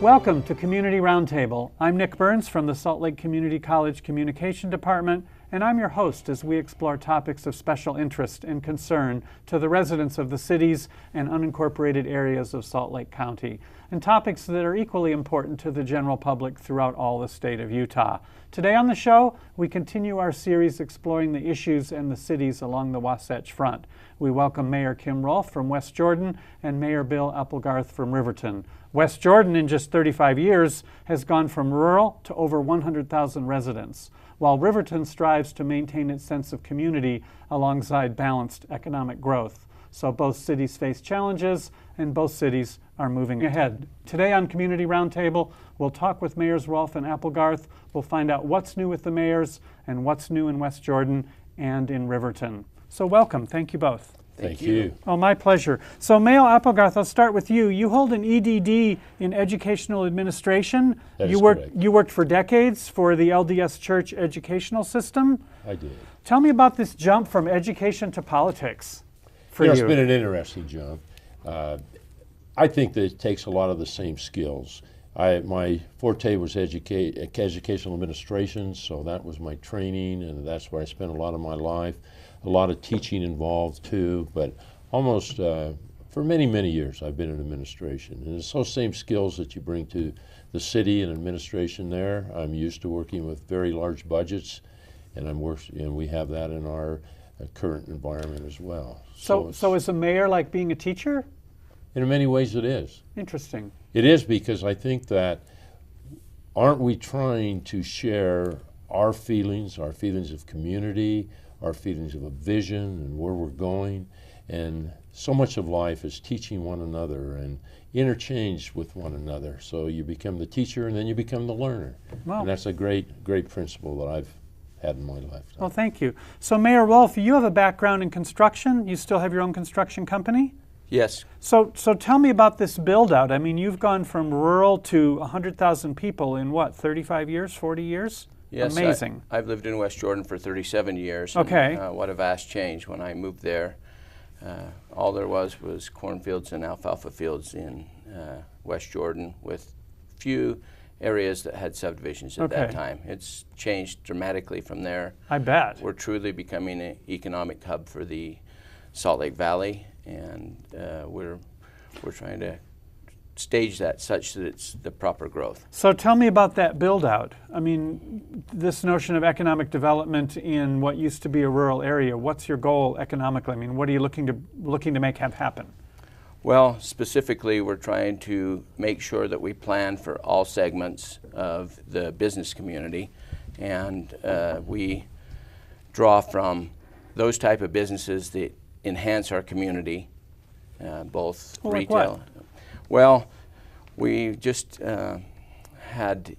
Welcome to Community Roundtable. I'm Nick Burns from the Salt Lake Community College Communication Department, and I'm your host as we explore topics of special interest and concern to the residents of the cities and unincorporated areas of Salt Lake County, and topics that are equally important to the general public throughout all the state of Utah. Today on the show, we continue our series exploring the issues and the cities along the Wasatch Front. We welcome Mayor Kim Rolfe from West Jordan and Mayor Bill Applegarth from Riverton. West Jordan, in just 35 years, has gone from rural to over 100,000 residents, while Riverton strives to maintain its sense of community alongside balanced economic growth. So both cities face challenges, and both cities are moving ahead. Today on Community Roundtable, we'll talk with Mayors Rolfe and Applegarth. We'll find out what's new with the mayors and what's new in West Jordan and in Riverton. So welcome. Thank you both. Thank you. Oh, my pleasure. So Mayor Applegarth, I'll start with you. You hold an EDD in Educational Administration. That is correct. You worked for decades for the LDS Church educational system. I did. Tell me about this jump from education to politics for you. It's been an interesting jump. I think that it takes a lot of the same skills. My forte was educational administration, so that was my training, and that's where I spent a lot of my life. A lot of teaching involved too, but almost for many, many years I've been in administration. And it's those same skills that you bring to the city and administration there. I'm used to working with very large budgets, and we have that in our current environment as well. So is a mayor like being a teacher? In many ways it is. Interesting. It is, because I think that aren't we trying to share our feelings of community, our feelings of a vision and where we're going, and so much of life is teaching one another and interchange with one another. So you become the teacher and then you become the learner. Well, and that's a great principle that I've had in my lifetime. Well, thank you. So Mayor Rolfe, you have a background in construction. You still have your own construction company? Yes. So tell me about this build out. I mean, you've gone from rural to 100,000 people in what, 35 years, 40 years? Yes, amazing. I've lived in West Jordan for 37 years. Okay. And, what a vast change. When I moved there, all there was cornfields and alfalfa fields in West Jordan, with few areas that had subdivisions at that time. It's changed dramatically from there. I bet. We're truly becoming an economic hub for the Salt Lake Valley, and we're trying to stage that such that it's the proper growth. So tell me about that build out. I mean, this notion of economic development in what used to be a rural area, what's your goal economically? I mean, what are you looking to make happen? Well, specifically, we're trying to make sure that we plan for all segments of the business community, and we draw from those type of businesses that enhance our community, both like retail. what? Well, we just had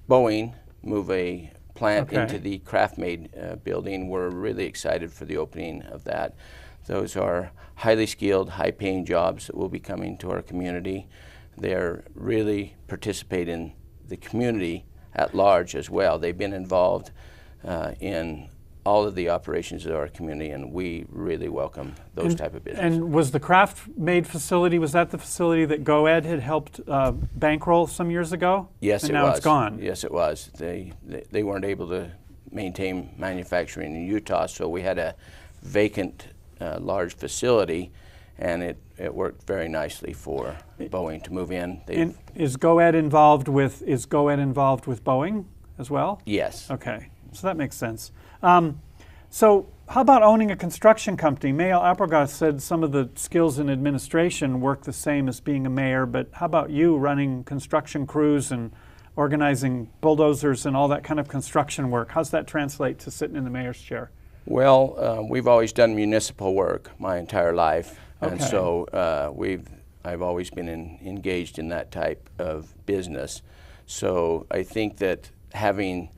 Boeing move a plant into the Craft-Made building. We're really excited for the opening of that. Those are highly skilled, high-paying jobs that will be coming to our community. They're really participate in the community at large as well. They've been involved in all of the operations of our community, and we really welcome those type of businesses. And was the Craft-Made facility, was that the facility that GoEd had helped bankroll some years ago? Yes, and it now was. It's gone. Yes, it was. They weren't able to maintain manufacturing in Utah, so we had a vacant large facility, and it worked very nicely for Boeing to move in. And is GoEd involved with Boeing as well? Yes. Okay, so that makes sense. So how about owning a construction company? Mayor Applegarth said some of the skills in administration work the same as being a mayor, but how about you running construction crews and organizing bulldozers and all that kind of construction work? How's that translate to sitting in the mayor's chair? Well, we've always done municipal work my entire life, and Okay. so I've always been engaged in that type of business. So I think that having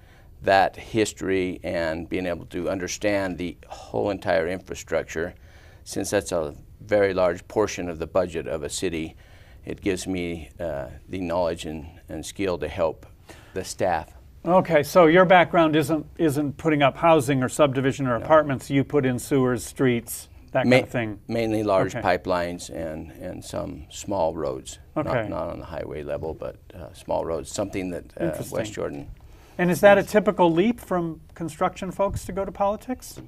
that history and being able to understand the whole entire infrastructure, since that's a very large portion of the budget of a city, it gives me the knowledge and skill to help the staff. Okay, so your background isn't putting up housing or subdivision or apartments. You put in sewers, streets, that kind of thing? Mainly large Okay. pipelines and some small roads. Okay. Not on the highway level, but small roads, something that Interesting. West Jordan. And is that a typical leap from construction folks to go to politics?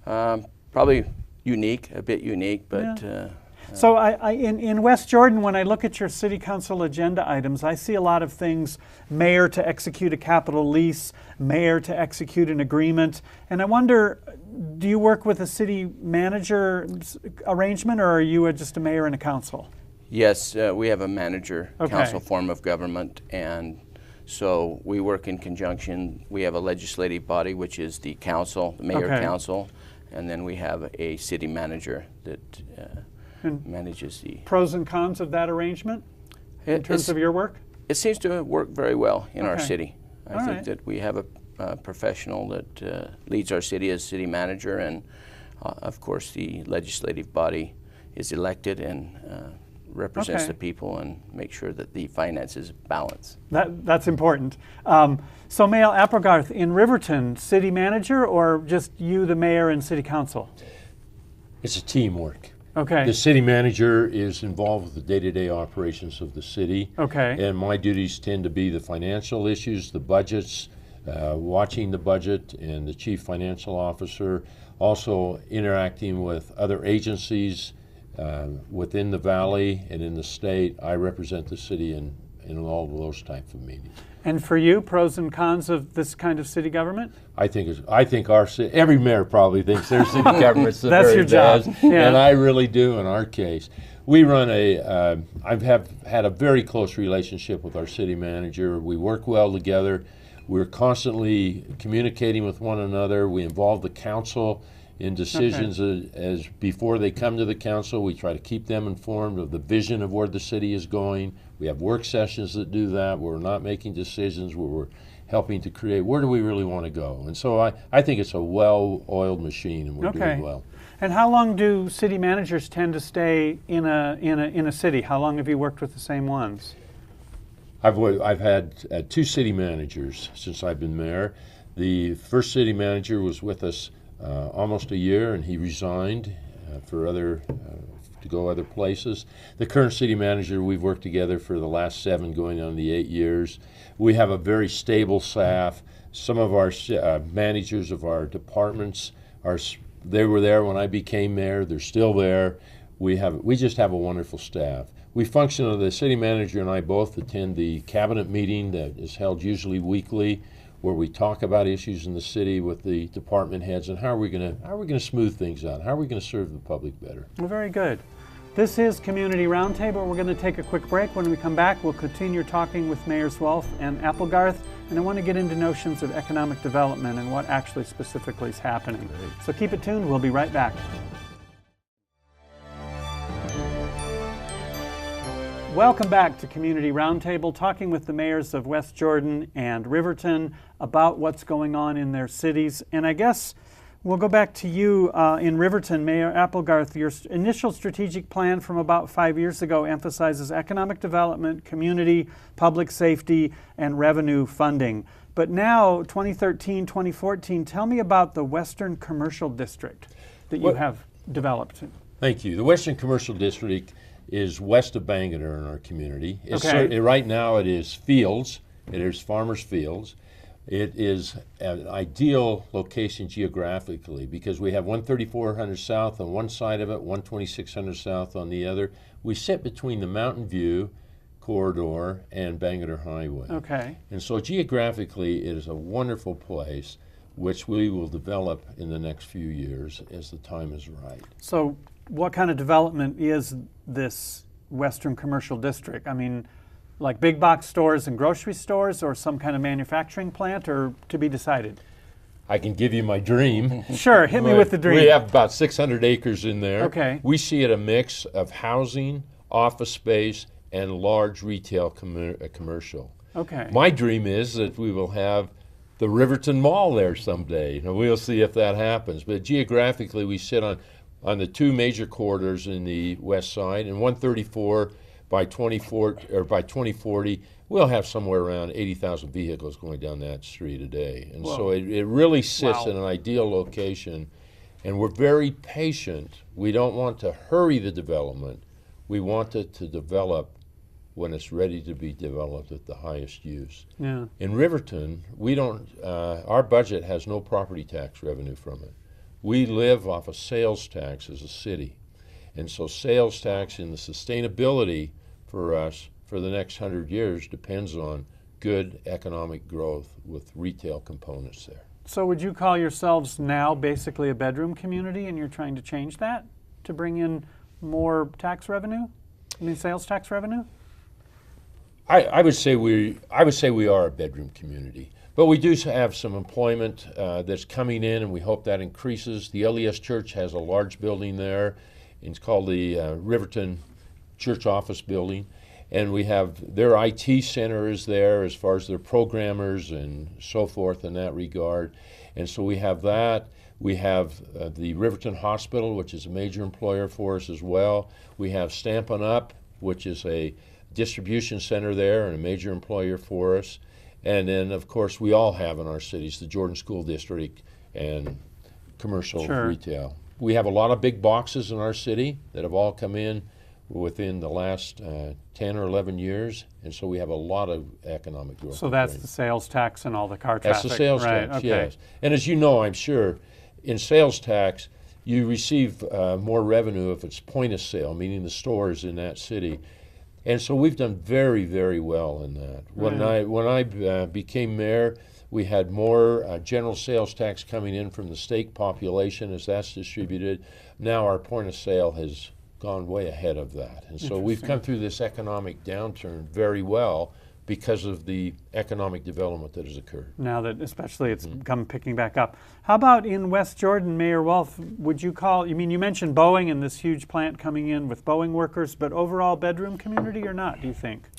Probably unique, a bit unique, but So in West Jordan, when I look at your city council agenda items, I see a lot of things: mayor to execute a capital lease, mayor to execute an agreement. And I wonder, do you work with a city manager arrangement, or are you just a mayor and a council? yes, we have a manager Okay. council form of government, and so we work in conjunction. We have a legislative body, which is the council, the mayor Okay. council, and then we have a city manager that And manages the. pros and cons of that arrangement in terms of your work? It seems to work very well in our Okay. city. I All think right. that we have a professional that leads our city as city manager, and of course the legislative body is elected and represents Okay. the people and makes sure that the finances balance. That's important. So Mayor Applegarth, in Riverton, city manager or just you, the mayor, and city council? It's a teamwork. Okay. The city manager is involved with the day-to-day operations of the city. Okay. And my duties tend to be the financial issues, the budgets, watching the budget, and the chief financial officer, also interacting with other agencies within the valley and in the state. I represent the city in all of those types of meetings. And for you, pros and cons of this kind of city government? I think our city, every mayor probably thinks their city government's the That's very your job. best, Yeah. and I really do in our case. We run I've had a very close relationship with our city manager. We work well together. We're constantly communicating with one another. We involve the council in decisions as before they come to the council. We try to keep them informed of the vision of where the city is going. We have work sessions that do that. We're not making decisions where we're helping to create where do we really want to go. And so I think it's a well-oiled machine, and we're doing well. And how long do city managers tend to stay in a city? How long have you worked with the same ones? I've had two city managers since I've been mayor. The first city manager was with us almost a year, and he resigned to go other places. The current city manager, we've worked together for the last 7 going on the 8 years. We have a very stable staff. Some of our managers of our departments they were there when I became mayor. They're still there. We just have a wonderful staff. We function, the city manager and I both attend the cabinet meeting that is held usually weekly, where we talk about issues in the city with the department heads and how are we going to smooth things out? How are we going to serve the public better? Well, very good. This is Community Roundtable. We're going to take a quick break. When we come back, we'll continue talking with Mayors Rolfe and Applegarth, and I want to get into notions of economic development and what actually specifically is happening. So keep it tuned. We'll be right back. Welcome back to Community Roundtable, talking with the mayors of West Jordan and Riverton about what's going on in their cities. And I guess we'll go back to you in Riverton, Mayor Applegarth. Your initial strategic plan from about 5 years ago emphasizes economic development, community, public safety, and revenue funding. But now, 2013, 2014, tell me about the Western Commercial District that you have developed. Thank you. The Western Commercial District is west of Bangerter in our community. Okay. Right now it is fields. It is farmers' fields. It is an ideal location geographically because we have 13400 South on one side of it, 12600 South on the other. We sit between the Mountain View corridor and Bangerter Highway. Okay. And so geographically it is a wonderful place which we will develop in the next few years as the time is right. So what kind of development is this Western Commercial District? I mean, like big box stores and grocery stores or some kind of manufacturing plant, or to be decided? I can give you my dream. Sure, hit me with the dream. We have about 600 acres in there. Okay. We see it a mix of housing, office space, and large retail commercial. Okay. My dream is that we will have the Riverton Mall there someday. Now, we'll see if that happens. But geographically, we sit on the 2 major corridors in the west side, and 134 by 2040, we'll have somewhere around 80,000 vehicles going down that street a day. And so it really sits Wow. in an ideal location And we're very patient. We don't want to hurry the development. We want it to develop when it's ready to be developed at the highest use. Yeah. In Riverton, we don't, our budget has no property tax revenue from it. We live off of sales tax as a city. And so sales tax and the sustainability for us for the next 100 years depends on good economic growth with retail components there. So would you call yourselves now basically a bedroom community, and you're trying to change that to bring in more tax revenue? I mean, sales tax revenue? I would say we are a bedroom community, but we do have some employment that's coming in, and we hope that increases. The LDS Church has a large building there. It's called the Riverton Church Office Building, and we have their IT center is there as far as their programmers and so forth in that regard. And so we have that. We have the Riverton Hospital, which is a major employer for us as well. We have Stampin' Up, which is a distribution center there and a major employer for us. And then, of course, we all have in our cities the Jordan School District and commercial retail. We have a lot of big boxes in our city that have all come in within the last 10 or 11 years, and so we have a lot of economic growth. So that's the sales tax and all the car traffic. That's the sales right, tax, okay. yes. And as you know, I'm sure, in sales tax, you receive more revenue if it's point of sale, meaning the stores in that city. And so we've done very, very well in that. When I became mayor, we had more general sales tax coming in from the state population as that's distributed. Now our point of sale has gone way ahead of that. And so we've come through this economic downturn very well because of the economic development that has occurred. Now that especially it's come picking back up. How about in West Jordan, Mayor Rolfe, would you call, you mentioned Boeing and this huge plant coming in with Boeing workers, but overall bedroom community or not, do you think?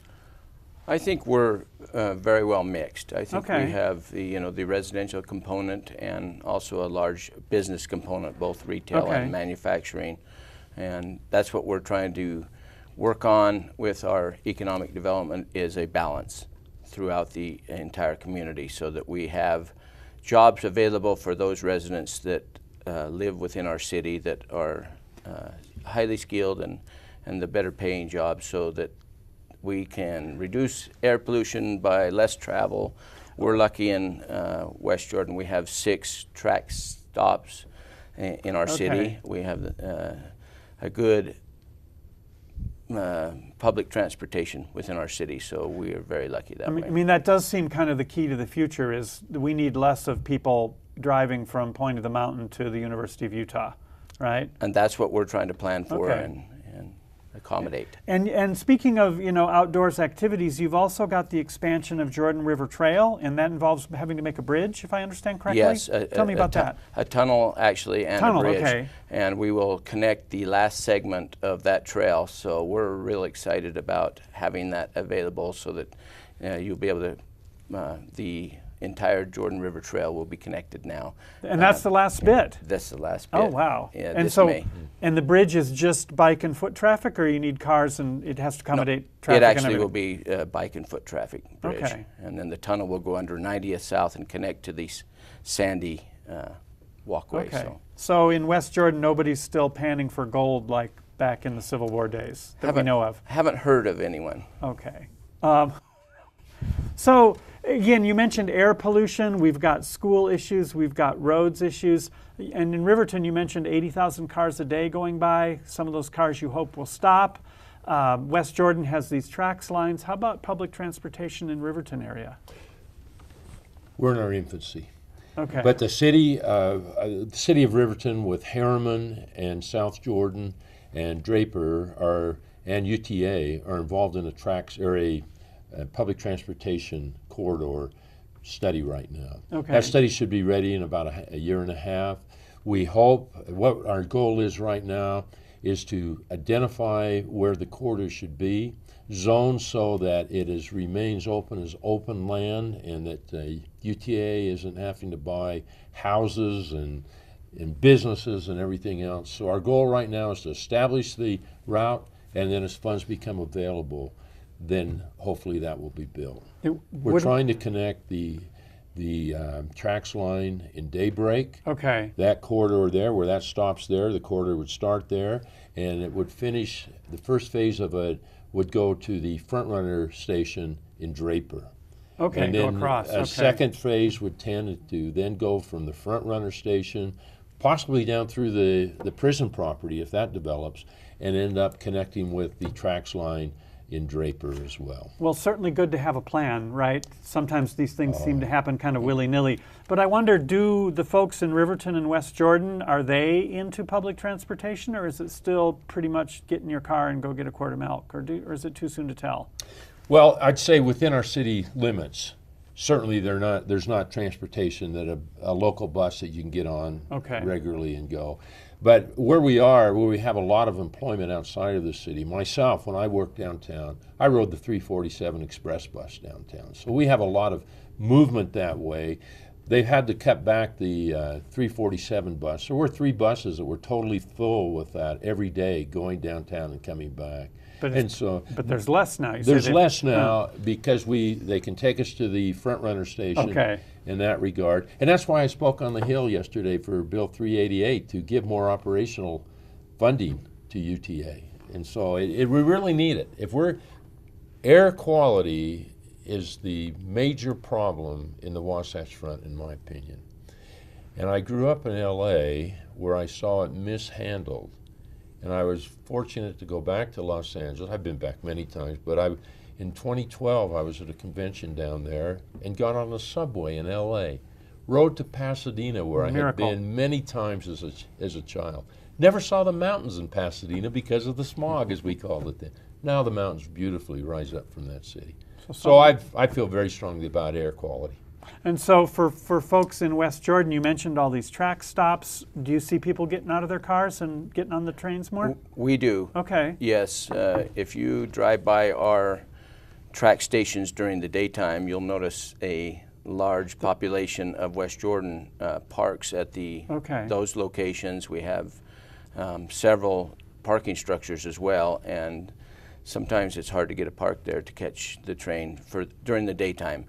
I think we're very well mixed. I think we have the residential component and also a large business component, both retail and manufacturing. And that's what we're trying to work on with our economic development, is a balance throughout the entire community so that we have jobs available for those residents that live within our city that are highly skilled and the better paying jobs, so that we can reduce air pollution by less travel. We're lucky in West Jordan, we have 6 track stops in our city. We have a good public transportation within our city, so we are very lucky that way. I mean, that does seem kind of the key to the future, is we need less of people driving from Point of the Mountain to the University of Utah, right? And that's what we're trying to plan for and accommodate. And speaking of outdoors activities, you've also got the expansion of Jordan River Trail, and that involves having to make a bridge, if I understand correctly? Yes. Tell me about that. A tunnel, actually, and a bridge. And we will connect the last segment of that trail, so we're really excited about having that available so that you'll be able to, the entire Jordan River Trail will be connected now. And that's the last bit? That's the last bit. Oh, wow. Yeah, and so, and the bridge is just bike and foot traffic, or you need cars and it has to accommodate traffic? It actually will be bike and foot traffic bridge. Okay. And then the tunnel will go under 90th South and connect to these sandy walkways. Okay. So in West Jordan, nobody's still panning for gold like back in the Civil War days that we know of? Haven't heard of anyone. Okay. So again, you mentioned air pollution. We've got school issues. We've got roads issues. And in Riverton, you mentioned 80,000 cars a day going by. Some of those cars you hope will stop. West Jordan has these tracks lines. How about public transportation in Riverton area? We're in our infancy. Okay. But the city of Riverton with Harriman and South Jordan and Draper and UTA are involved in a public transportation corridor study right now. Okay. That study should be ready in about a year and a half. We hope, what our goal is right now is to identify where the corridor should be, zoned so that it remains open as open land, and that UTA isn't having to buy houses and businesses and everything else. So our goal right now is to establish the route, and then as funds become available, then hopefully that will be built. We're trying to connect the the tracks line in Daybreak. Okay. That corridor there, where that stops there, the corridor would start there, and it would finish, the first phase of it would go to the Frontrunner station in Draper. Okay, and go then across. a Okay. second phase would tend to then go from the Frontrunner station, possibly down through the prison property if that develops, and end up connecting with the tracks line in Draper as well. Well, certainly good to have a plan, right? Sometimes these things seem to happen kind of willy-nilly. But I wonder, do the folks in Riverton and West Jordan, are they into public transportation, or is it still pretty much get in your car and go get a quart of milk, or is it too soon to tell? Well, I'd say within our city limits, certainly there's not transportation that a local bus that you can get on regularly and go. But where we have a lot of employment outside of the city. Myself, when I worked downtown, I rode the 347 express bus downtown. So we have a lot of movement that way. They've had to cut back the 347 bus. There were 3 buses that were totally full with that every day going downtown and coming back. But there's less now. There's less now because they can take us to the Frontrunner station in that regard. And that's why I spoke on the Hill yesterday for Bill 388 to give more operational funding to UTA. And so we really need it. Air quality is the major problem in the Wasatch Front, in my opinion. And I grew up in LA where I saw it mishandled. And I was fortunate to go back to Los Angeles. I've been back many times, but in 2012, I was at a convention down there and got on the subway in LA, rode to Pasadena, where I had been many times as a child. Never saw the mountains in Pasadena because of the smog, as we called it then. Now the mountains beautifully rise up from that city. So I feel very strongly about air quality. And so for folks in West Jordan, you mentioned all these track stops. Do you see people getting out of their cars and getting on the trains more? We do. Okay. Yes. If you drive by our track stations during the daytime, you'll notice a large population of West Jordan parks at those locations. We have several parking structures as well, and sometimes it's hard to get a park there to catch the train during the daytime.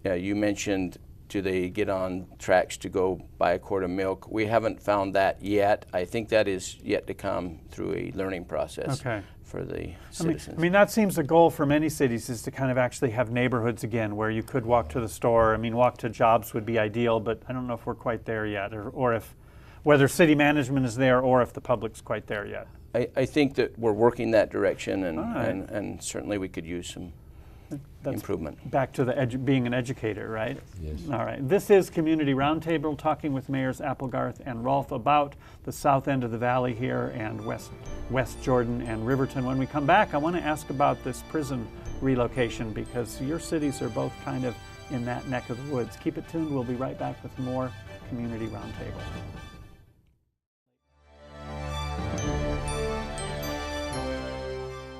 You mentioned, do they get on tracks to go buy a quart of milk? We haven't found that yet. I think that is yet to come through a learning process for the citizens. I mean, that seems a goal for many cities, is to kind of actually have neighborhoods again where you could walk to the store. I mean, walk to jobs would be ideal, but I don't know if we're quite there yet, or if whether city management is there or if the public's quite there yet. I think that we're working that direction, and certainly we could use some improvement. Back to being an educator, right? Yes. All right. This is Community Roundtable, talking with Mayors Applegarth and Rolfe about the south end of the valley here and West Jordan and Riverton. When we come back, I want to ask about this prison relocation, because your cities are both kind of in that neck of the woods. Keep it tuned. We'll be right back with more Community Roundtable.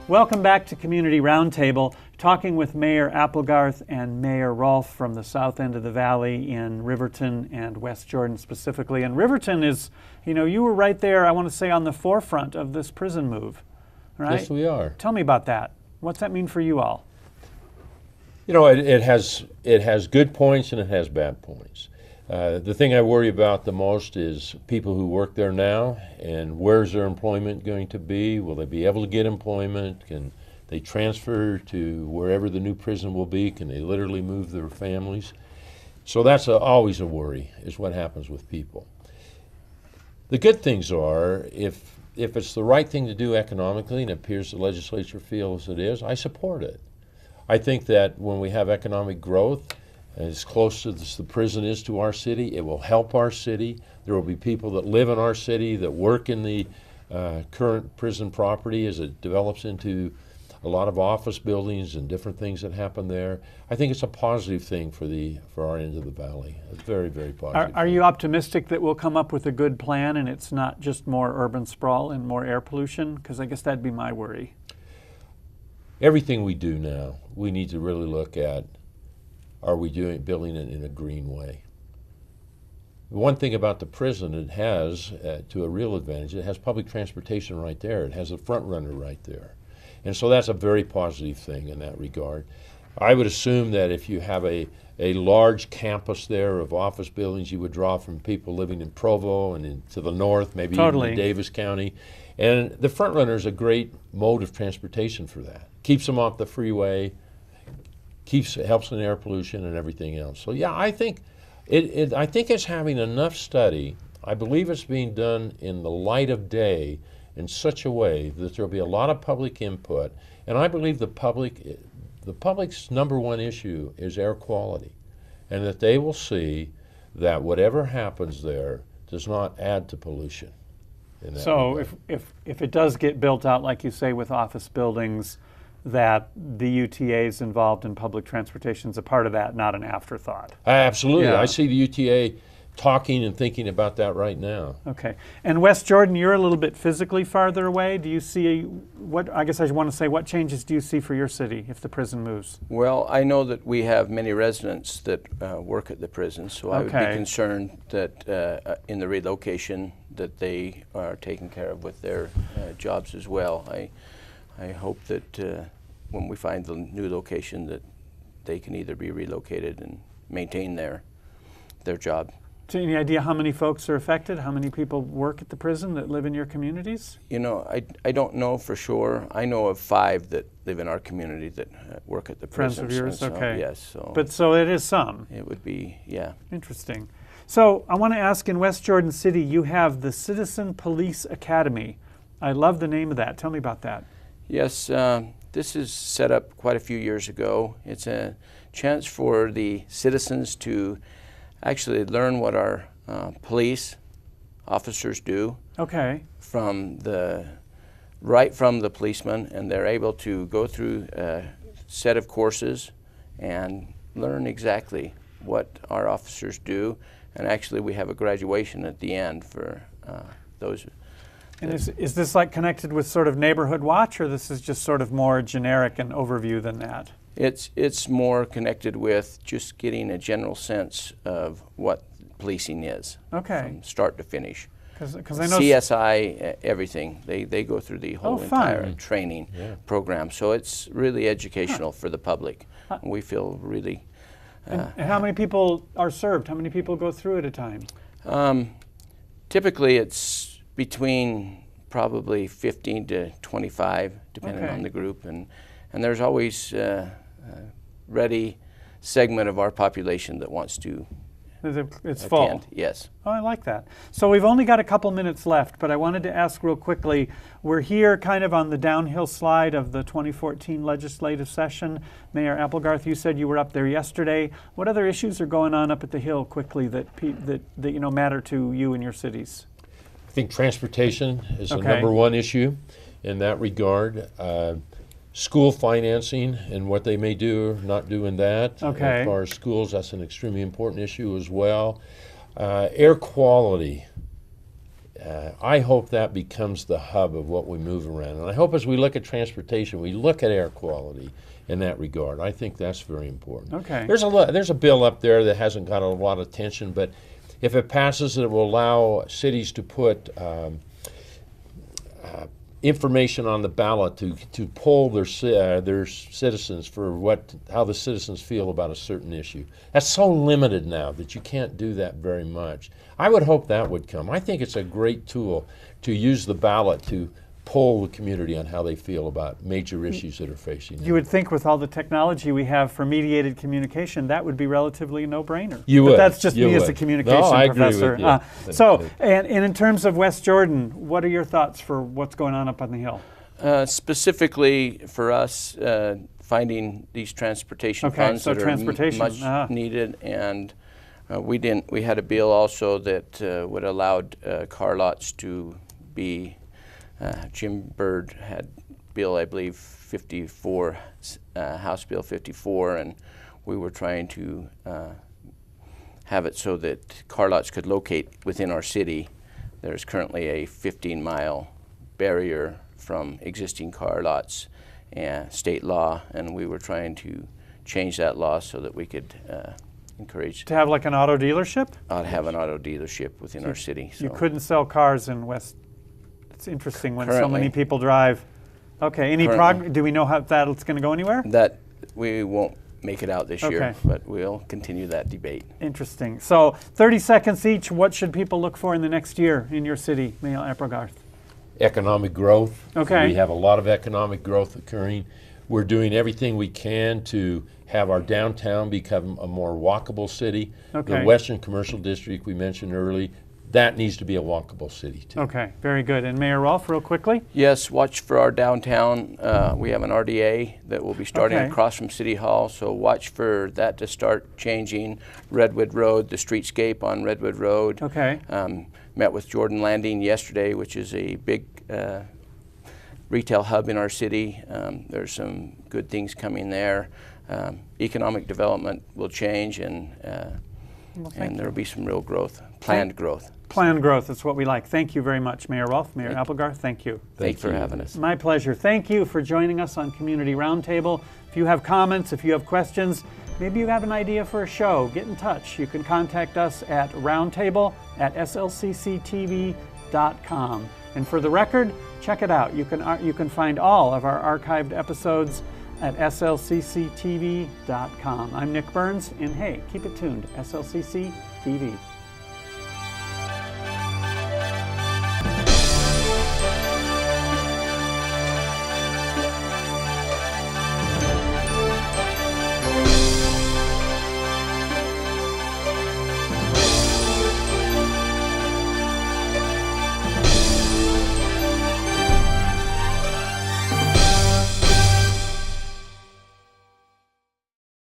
Welcome back to Community Roundtable, talking with Mayor Applegarth and Mayor Rolfe from the south end of the valley in Riverton and West Jordan specifically. And Riverton is, you were right there, I want to say, on the forefront of this prison move, right? Yes, we are. Tell me about that. What's that mean for you all? It has good points and it has bad points. The thing I worry about the most is people who work there now, and where's their employment going to be? Will they be able to get employment? Can they transfer to wherever the new prison will be? Can they literally move their families? So that's always a worry, is what happens with people. The good things are, if it's the right thing to do economically, and it appears the legislature feels it is, I support it. I think that when we have economic growth, as close as the prison is to our city, it will help our city. There will be people that live in our city that work in the current prison property as it develops into a lot of office buildings and different things that happen there. I think it's a positive thing for our end of the valley. It's very, very positive. Are you optimistic that we'll come up with a good plan and it's not just more urban sprawl and more air pollution? Because I guess that'd be my worry. Everything we do now, we need to really look at, are we building it in a green way? The one thing about the prison, it has, to a real advantage, it has public transportation right there. It has a front runner right there. And so that's a very positive thing in that regard. I would assume that if you have a large campus there of office buildings, you would draw from people living in Provo and to the north, maybe even in Davis County. And the Front Runner is a great mode of transportation for that. Keeps them off the freeway, helps in air pollution and everything else. So yeah, I think it's having enough study. I believe it's being done in the light of day in such a way that there'll be a lot of public input. And I believe the public's number one issue is air quality, and that they will see that whatever happens there does not add to pollution. So if it does get built out, like you say, with office buildings, that the UTAs involved in public transportation is a part of that, not an afterthought. Absolutely. Yeah. I see the UTA talking and thinking about that right now. Okay. And West Jordan, you're a little bit physically farther away. Do you see what changes do you see for your city if the prison moves? Well, I know that we have many residents that work at the prison, so I would be concerned that in the relocation that they are taken care of with their jobs as well. I hope that when we find the new location that they can either be relocated and maintain their job. So any idea how many folks are affected? How many people work at the prison that live in your communities? You know, I don't know for sure. I know of 5 that live in our community that work at the prison. Friends of yours? So, okay. Yes. So but so it is some. It would be, yeah. Interesting. So I want to ask, in West Jordan City, you have the Citizen Police Academy. I love the name of that. Tell me about that. Yes, this is set up quite a few years ago. It's a chance for the citizens to actually learn what our police officers do. Okay. Right from the policeman, and they're able to go through a set of courses and learn exactly what our officers do. And actually, we have a graduation at the end for those. And is this like connected with sort of Neighborhood Watch, or this is just sort of more generic and overview than that? It's more connected with just getting a general sense of what policing is. Okay. From start to finish. Because I know CSI, everything. They go through the whole entire training program. So it's really educational for the public. We feel really. And how many people are served? How many people go through at a time? Typically, it's between probably 15 to 25, depending on the group, and there's always a ready segment of our population that wants to It's attend. full. Yes. Oh, I like that. So we've only got a couple minutes left, but I wanted to ask real quickly, we're here kind of on the downhill slide of the 2014 legislative session. Mayor Applegarth, you said you were up there yesterday. What other issues are going on up at the Hill quickly that you know matter to you and your cities? I think transportation is the number one issue in that regard. School financing and what they may do or not do in that. Okay. As far as schools, that's an extremely important issue as well. Air quality. I hope that becomes the hub of what we move around. And I hope as we look at transportation, we look at air quality in that regard. I think that's very important. Okay. There's a bill up there that hasn't got a lot of attention, but if it passes, it will allow cities to put information on the ballot to poll their citizens for how the citizens feel about a certain issue. That's so limited now that you can't do that very much. I would hope that would come. I think it's a great tool to use the ballot to poll the community on how they feel about major issues that are facing them. You would think with all the technology we have for mediated communication, that would be relatively a no-brainer. You but would. that's just me as a communication professor. Agree with you. So, and in terms of West Jordan, what are your thoughts for what's going on up on the Hill? Specifically for us, finding these transportation funds that are much needed, and we had a bill also that would allow car lots to be. Jim Byrd had bill, I believe, 54, House Bill 54, and we were trying to have it so that car lots could locate within our city. There's currently a 15-mile barrier from existing car lots and state law, and we were trying to change that law so that we could encourage to have like an auto dealership? To have an auto dealership within our city. So. You couldn't sell cars in West. It's interesting when Currently, so many people drive. Okay, do we know how that's going to go anywhere? That we won't make it out this year, Okay. but we'll continue that debate. Interesting. So 30 seconds each, what should people look for in the next year in your city, Mayor Applegarth? Economic growth. Okay. We have a lot of economic growth occurring. We're doing everything we can to have our downtown become a more walkable city. Okay. The Western Commercial District we mentioned early, that needs to be a walkable city too. Okay, very good. And Mayor Rolfe, real quickly? Yes, watch for our downtown. We have an RDA that will be starting Okay. across from City Hall, so watch for that to start changing. Redwood Road, the streetscape on Redwood Road. Okay. Met with Jordan Landing yesterday, which is a big retail hub in our city. There's some good things coming there. Economic development will change, and there will be some real growth, planned growth. Planned growth, that's what we like. Thank you very much, Mayor Rolfe. Mayor Applegarth, thank you. Thanks for having us. My pleasure. Thank you for joining us on Community Roundtable. If you have comments, if you have questions, maybe you have an idea for a show, get in touch. You can contact us at roundtable@slcctv.com. And for the record, check it out. You can find all of our archived episodes at slcctv.com. I'm Nick Burns, and hey, keep it tuned, SLCC TV.